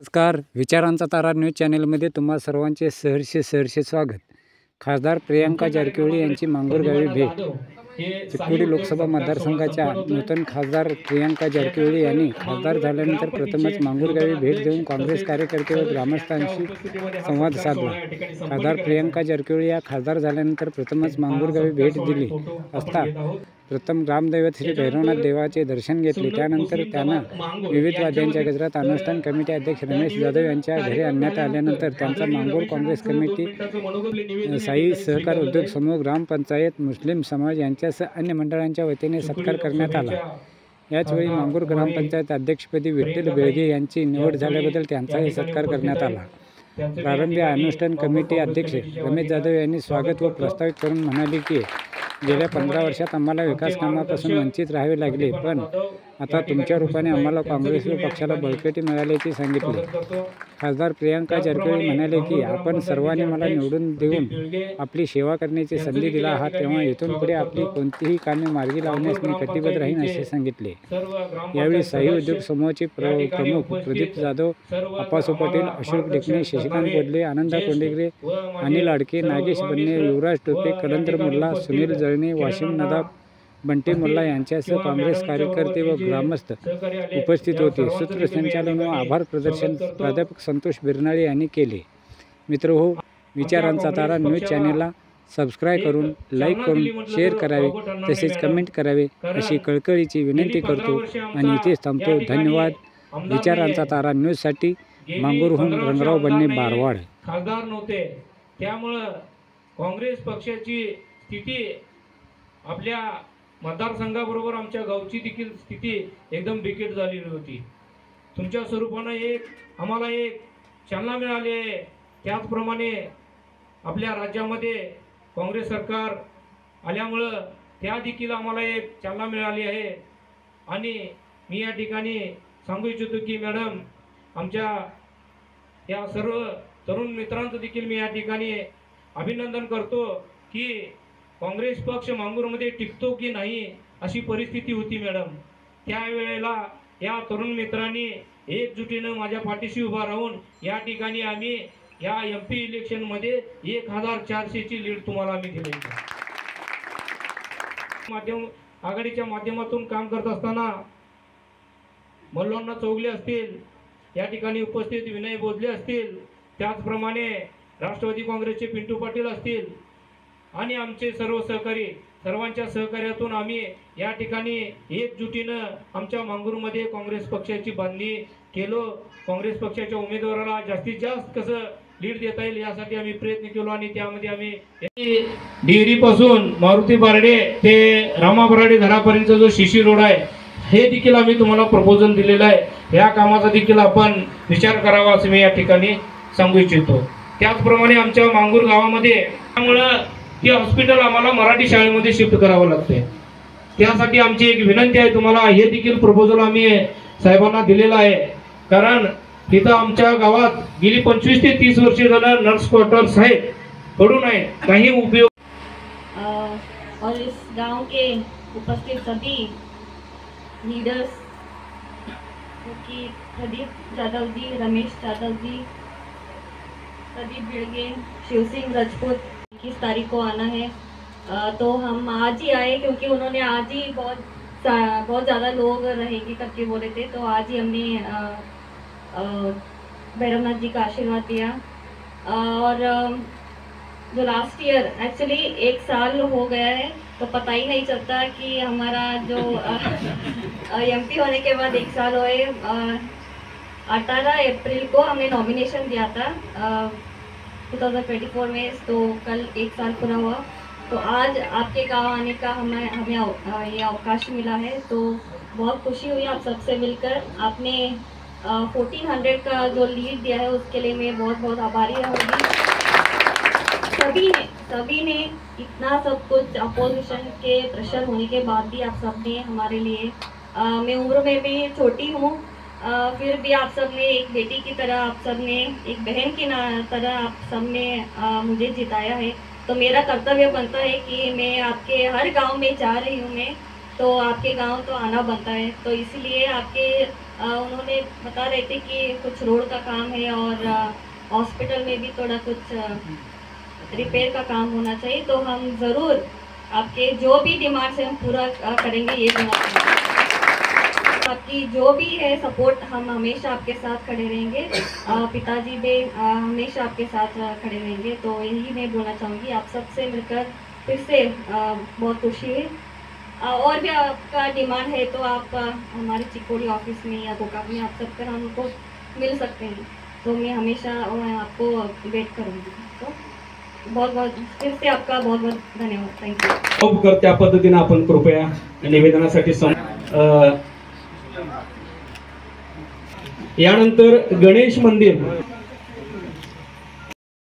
नमस्कार. विचारांचा तारा न्यूज चॅनलमध्ये तुम्हा सर्वांचे सहर्ष स्वागत. खासदार प्रियंका जारकिहोळी यांची मांगूरगावी भेट. चिकोडी लोकसभा मतदारसंघाच्या नूतन खासदार प्रियंका जारकिहोळी यांनी खासदार झाल्यानंतर प्रथमच मांगूरगावी भेट देऊन काँग्रेस कार्यकर्ते व ग्रामस्थांशी संवाद साधला. खासदार प्रियंका जारकिहोळी या खासदार झाल्यानंतर प्रथमच मांगूरगावी भेट दिली असता प्रथम ग्रामदैवत श्री भैरवनाथ देवाचे दर्शन घेतले. त्यानंतर त्यांना विविध वाद्यांच्या गजरात अनुष्ठान कमिटी अध्यक्ष रमेश जाधव यांच्या घरी आणण्यात आल्यानंतर त्यांचा मांगूर काँग्रेस कमिटी, साई सहकार उद्योग समूह, ग्रामपंचायत, मुस्लिम समाज यांच्यासह अन्य मंडळांच्या वतीने सत्कार करण्यात आला. याचवेळी मांगूर ग्रामपंचायत अध्यक्षपदी विठ्ठल बेळगे यांची निवड झाल्याबद्दल त्यांचाही सत्कार करण्यात आला. प्रारंभी अनुष्ठान कमिटी अध्यक्ष रमेश जाधव यांनी स्वागत व प्रस्तावित करून म्हणाले की गेल्या 15 वर्षात आम्हाला विकास कामापासून वंचित राहावे लागले, पण आता तुमच्या रूपाने आम्हाला काँग्रेस व पक्षाला बळकटी मिळाल्याचे सांगितले. खासदार प्रियंका जारकिहोळी म्हणाले की आपण सर्वांनी मला निवडून देऊन आपली सेवा करण्याची संधी दिला आहात, तेव्हा इथून पुढे आपली कोणतीही कामे मार्गी लावण्यास मी कटिबद्ध राहीन असे सांगितले. यावेळी साई उद्योग समूहाचे प्रमुख प्रदीप जाधव, अप्पासू पटेल, अशोक डेकणे, शशिकांत बोडले, आनंदा कोंडेगरे, अनिल आडके, नागेश बन्ने, युवराज टोपे, कलंदर मुल्ला, सुनील जळणे, वाशिम नदाब, बंटी मुल्ला यांच्यासह काँग्रेस कार्यकर्ते व ग्रामस्थ उपस्थित होते. सूत्रसंचालन व आभार प्रदर्शन प्राध्यापक संतोष बिरनाळे यांनी केले. मित्रहो, विचारांचा तारा न्यूज चॅनेलला सबस्क्राईब करून, लाईक करून, शेअर करावे, तसेच कमेंट करावे अशी कळकळीची विनंती करतो आणि इथेच थांबतो. धन्यवाद. विचारांचा तारा न्यूजसाठी मांगूरहून रंगराव बन्ने, बारवाड. खासदार नव्हते, त्यामुळं काँग्रेस पक्षाची स्थिती आपल्या मतदारसंघाबरोबर आमच्या गावची देखील स्थिती एकदम बिकट झालेली होती. तुमच्या स्वरूपानं आम्हाला एक चालना मिळाली आहे. त्याचप्रमाणे आपल्या राज्यामध्ये काँग्रेस सरकार आल्यामुळं त्या देखील आम्हाला एक चालना मिळाली आहे. आणि मी या ठिकाणी सांगू इच्छितो की मॅडम, आमच्या या सर्व तरुण मित्रांचं देखील मी या ठिकाणी अभिनंदन करतो की काँग्रेस पक्ष मांगूरमध्ये टिकतो की नाही अशी परिस्थिती होती मॅडम. त्यावेळेला या तरुण मित्रांनी एकजुटीनं माझ्या पाठीशी उभा राहून या ठिकाणी आम्ही या MP इलेक्शनमध्ये 1400ची लीड तुम्हाला आम्ही दिली. आघाडीच्या माध्यमातून काम करत असताना मल्लोण्णा चौगले असतील, या ठिकाणी उपस्थित विनय बोधले असतील, त्याचप्रमाणे राष्ट्रवादी काँग्रेसचे पिंटू पाटील असतील आणि आमचे सर्व सहकारी, सर्वांच्या सहकार्यातून आम्ही या ठिकाणी एकजुटीनं आमच्या मांगूरमध्ये काँग्रेस पक्षाची बांधणी केलो. काँग्रेस पक्षाच्या उमेदवाराला जास्तीत जास्त कसं लीड देता येईल यासाठी आम्ही प्रयत्न केलो. आणि त्यामध्ये आम्ही डिग्रीपासून मारुती बारडे ते रामा बराडे घरापर्यंतचा जो शिशी रोड आहे हे देखील आम्ही तुम्हाला प्रपोजल दिलेलं आहे. या कामाचा देखील आपण विचार करावा असं मी या ठिकाणी सांगू इच्छितो. त्याचप्रमाणे आमच्या मांगूर गावामध्ये त्यामुळं ते हॉस्पिटल आम्हाला मराठी शाळेमध्ये शिफ्ट करावं लागते. त्यासाठी आमची एक विनंती आहे तुम्हाला, हे देखील प्रपोजल आम्ही साहेबांना दिलेलं आहे. कारण तिथं आमच्या गावात गेली 25 ते 30 वर्षे झालं नर्स क्वार्टर्स आहेत, पडून आहे, काही उपयोग. और इस गांव के उपस्थित सभी लीडर्स की प्रदीप जाधव जी, रमेश जाधव जी, प्रदीप बिड़गे, शिवसिंह राजपूत, 21 तारीख को आना है. तो हम आज ही आए क्योंकि उन्होंने आज ही बहुत ज़्यादा लोग रहेंगे करके बोले थे, तो आज ही हमने भैरवनाथ जी का आशीर्वाद दिया. और जो लास्ट ईयर एक्चुअली 1 साल हो गया है, तो पता ही नहीं चलता कि हमारा जो MP होने के बाद 1 साल हुए. 18 अप्रैल को हमने नॉमिनेशन दिया था 2024 में, तो कल 1 साल पूरा हुआ. तो आज आपके गांव आने का हमें ये अवकाश मिला है, तो बहुत खुशी हुई आप सबसे मिलकर. आपने 1400 का जो लीड दिया है उसके लिए मैं बहुत बहुत आभारी रहूँगी. सभी ने इतना सब कुछ अपोजिशन के प्रेशर होने के बाद भी आप सब ने हमारे लिए, मैं उम्र में भी छोटी हूँ, फिर भी आप सब ने एक बेटी की तरह, आप सब ने एक बहन की तरह आप सब ने मुझे जिताया है. तो मेरा कर्तव्य बनता है कि मैं आपके हर गांव में जा रही हूँ मैं, तो आपके गांव तो आना बनता है. तो इसलिए आपके उन्होंने बता रहे थे कि कुछ रोड का काम है और हॉस्पिटल में भी थोड़ा कुछ रिपेयर का काम होना चाहिए, तो हम ज़रूर आपके जो भी डिमांड्स है हम पूरा करेंगे, ये बोलना चाहूँगी। आपकी जो भी है सपोर्ट, हम हमेशा आपके साथ खड़े रहेंगे। पिताजी भी हमेशा आपके साथ खड़े रहेंगे, तो यही मैं बोलना चाहूँगी। आप सबसे मिलकर फिर से बहुत खुशी है। और भी आपका डिमांड है तो आप हमारे चिकोड़ी ऑफिस में या गोकाक में आप सब पर हमको मिल सकते हैं, तो मैं हमेशा आपको वेट करूँगी। तो बहुत बहुत फिर से आपका बहुत बहुत धन्यवाद। थँक्यू। कर त्या पद्धतीने आपण कृपया निवेदनासाठी यानंतर गणेश मंदिर